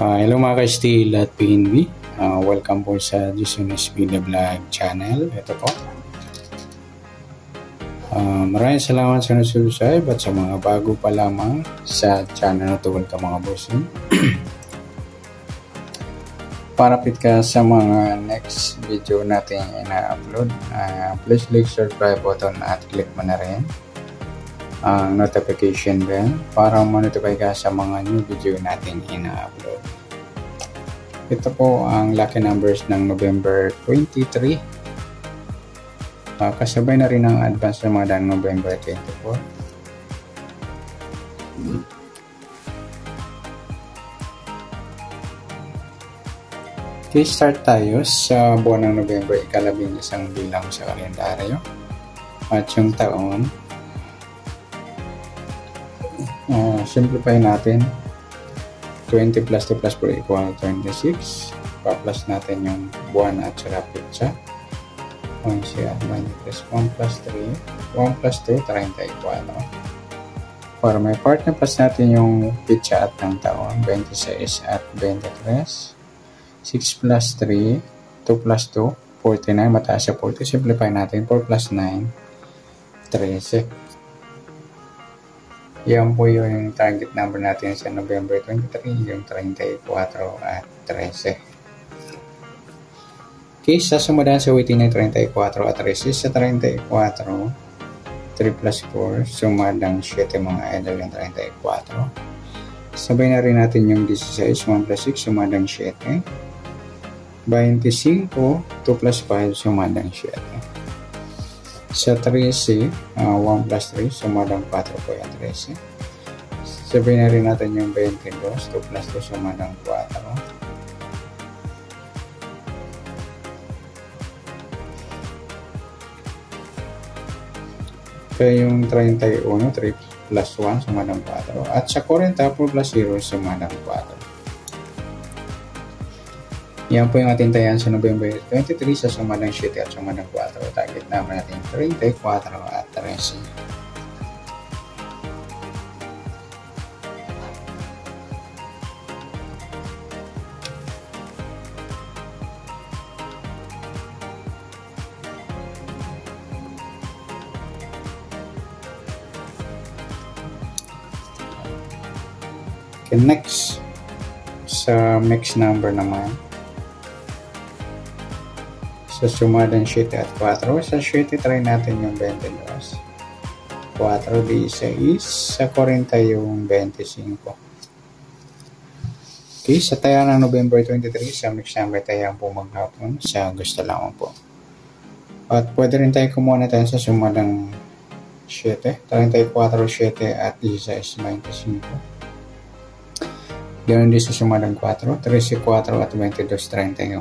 Hello mga ka-Steel at PNB. Welcome po sa Jason Video Vlog channel. Ito po. Maraming salamat sa nag-subscribe at sa mga bago pa lamang sa channel na tuwal ka mga bossing. Parapit ka sa mga next video natin ina-upload. Please click subscribe button at click mo na rin ang notification bell para ma-notify ka sa mga new video natin ina-upload. Ito po ang lucky numbers ng November 23. Kasabay na rin ang advance na mga ng November 24. Okay, start tayo sa buwan ng November, ika-11 bilang sa kalendaryo. At yung taon, simplify natin. 20 plus 2 plus 4 equal 26. Pa-plus natin yung buwan at saka pitsa. 1 plus 3. 1 plus 2, 30 equal. Para may part na plus natin yung pitsa at ng taon. 26 at 23. 6 plus 3. 2 plus 2, 49. Mataas sa 40. Simplify natin. 4 plus 9, 13. Yan po yung target number natin sa November 23, yung 34 at 13. Okay, sasumadahan sa waiting ng 34 at 13. Sa 34, 3 plus 4, sumadang 7 mga idol yung 34. Sabay na rin natin yung 16, 1 plus 6, sumadang 7. 25, 2 plus 5, sumadang 7. Sa 13, 1 plus 3, sumadang 4 po yung 13. Sabihin na rin natin yung 22, 2 plus 2, sumadang 4. Kaya yung 31, 3 plus 1, sumadang 4. At sa 40, 4 plus 0, sumadang 4. Yan po yung ating tayan sa November 23 sa sumadang 7 at sumadang 4. Target naman natin 34 at 13. Okay, next sa mixed number naman. Sa sumadang 7 at 4. Sa 7, try natin yung 22. 4 di 6. Sa 40 yung 25. Okay, sa taya ng November 23, sa mixed number tayo po maghapon. Sa gusto lamang po. At pwede rin tayo kumuha na tayo sa sumadang 7. 34, 7 at 16, 25. Ganoon din sa sumadang 4, 13, 4 at 22, 31.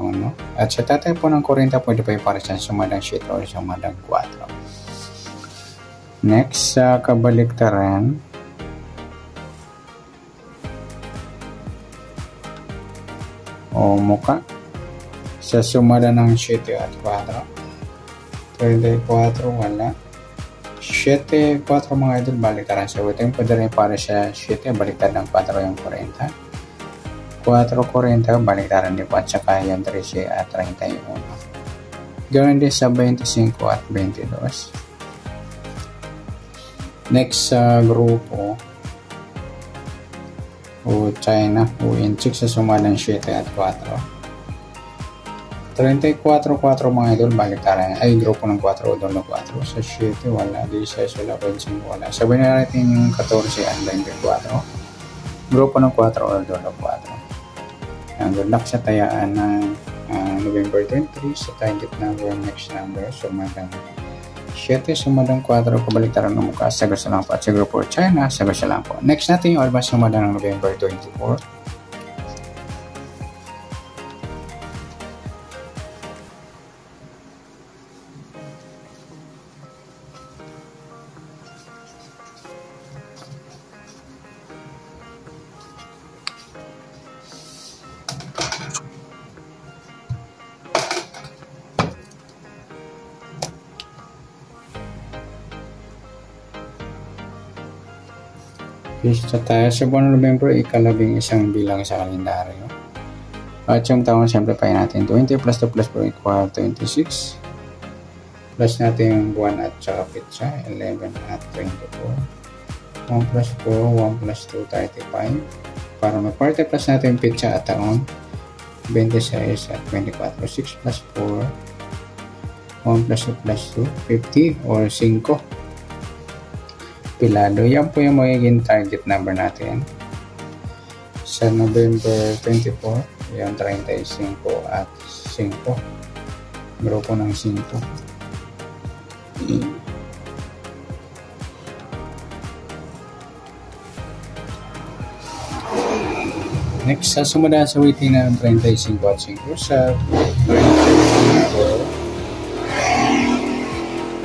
At sa tatay po ng 40, pwede pa yung para sa sumadang 7 o sumadang 4. Next, sa kabaliktaran, o muka, sa sumada ng 7 at 4. 34, wala. 7, 4 mga idol, baliktaran sa waiting. Pwede rin para sa 7, baliktad ng 4 yung 40. 4.40 baliktaran din po at saka yung 13 at 31. Ganoon din sa 25 at 22. Next sa grupo o China o Inchik sa sumadang 7 at 4. 34, 4 mga idol, baliktaran. Ay, grupo ng 4 o doon ng 4. Sa 7, wala. 16, wala. 25, wala. Sabihin na natin yung 14 at 24. Grupo ng 4 o doon ng 4. Ang good luck sa tayaan ng November 23 sa target number, next number, sumadang 7, sumadang 4, kabaliktaran ng mukha, sa gusto lang po. At sa grupo China, sa gusto lang po. Next natin yung advance sumadang ng November 24. Isa tayo sa buwan ng November, ika-11 bilang sa kalendaryo. At yung taon, simplify natin. 20 plus 2 plus 4 equal 26. Plus natin yung buwan at saka pitsa, 11 at 24. 1 plus 4, 1 plus 2, 35. Para mag-40 plus natin yung pitsa at taon, 26 at 24. 6 plus 4, 1 plus 2 plus 2, 50 or 5. Pilado. Yan po yung magiging target number natin. Sa November 24, yung 35 at 5. Grupo ng 5. Next, sa sumunod sa waiting na 35 at 5 sa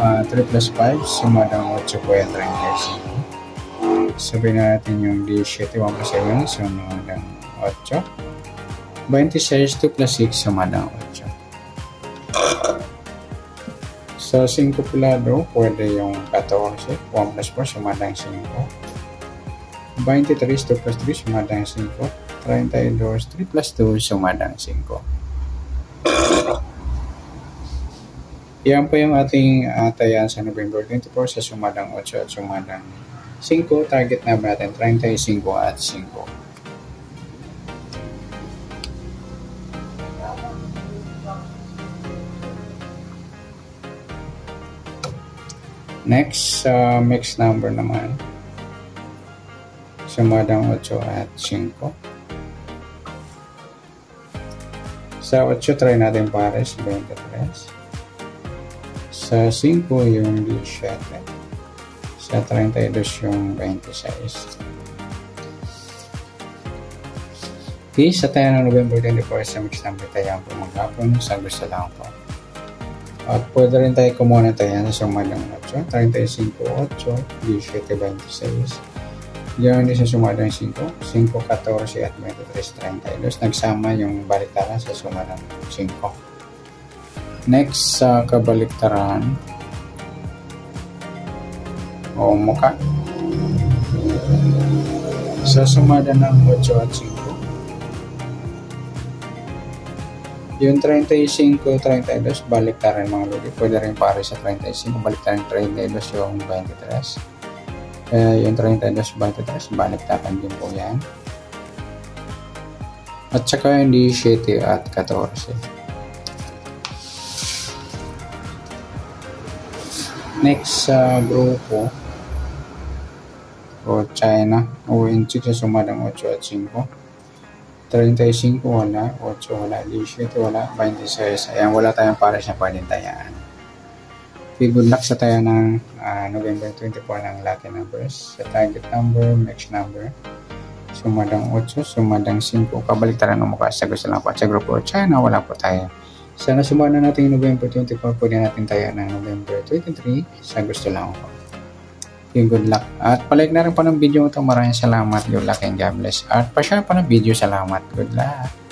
3 plus 5, sumadang 8 po yung 35. Sabihin natin yung 17, 1 plus 7, sumadang 8. 26, 2 plus 6, sumadang 8. Sa 5 pilado, pwede yung 14, 1 plus 4, sumadang 5. 23, 2 plus 3, sumadang 5. 32, 3 plus 2, sumadang 5. Yan po yung ating tayan sa November 24 sa sumadang 8 at sumadang 5. Target number natin 35 at 5. Next, mixed number naman. Sumadang 8 at 5. Sa 8, try natin pares, 23. Sa 5 yung 17. Sa 32 yung 26. Okay, sa tayo ng November 24 sa mixed number tayo po maghapon sa gusto lang po. At pwede rin tayo kumuha ng tayo sa sumadang 8, 35, 8, 17, 26. Diyan din sa sumadang 5, 5, 14 at 23, 32. Nagsama yung baliktaran sa sumadang 5. Next, sa kabaliktaran o muka. Sa sumada ng 8 at 5. Yung 35, 32, baliktaran mga luli. Pwede rin pare sa 35, baliktaran 32 yung 23. Yung 32, 23, baliktaran din po yan. At saka yung 17 at 14. Next sa grupo o China o Inchi sa sumadang 8 at 5. 35 wala, 8 wala, 17 wala, 26. Ayan, wala tayong pares na pwedeng tayaan. Okay, good luck sa tayo ng November 24 ng lucky numbers. Sa target number, mixed number. Sumadang 8, sumadang 5. Kabaliktaran ng mukha sa gusto lang po. Sa grupo China, wala po tayo. Sana sumana natin yung November 24, pwede natin tayo ng November 23 sa gusto lang po. Okay, good luck. At palike na rin po ng video ito. Maraming salamat. Good luck and God bless. At pa-share pa ng video. Salamat. Good luck.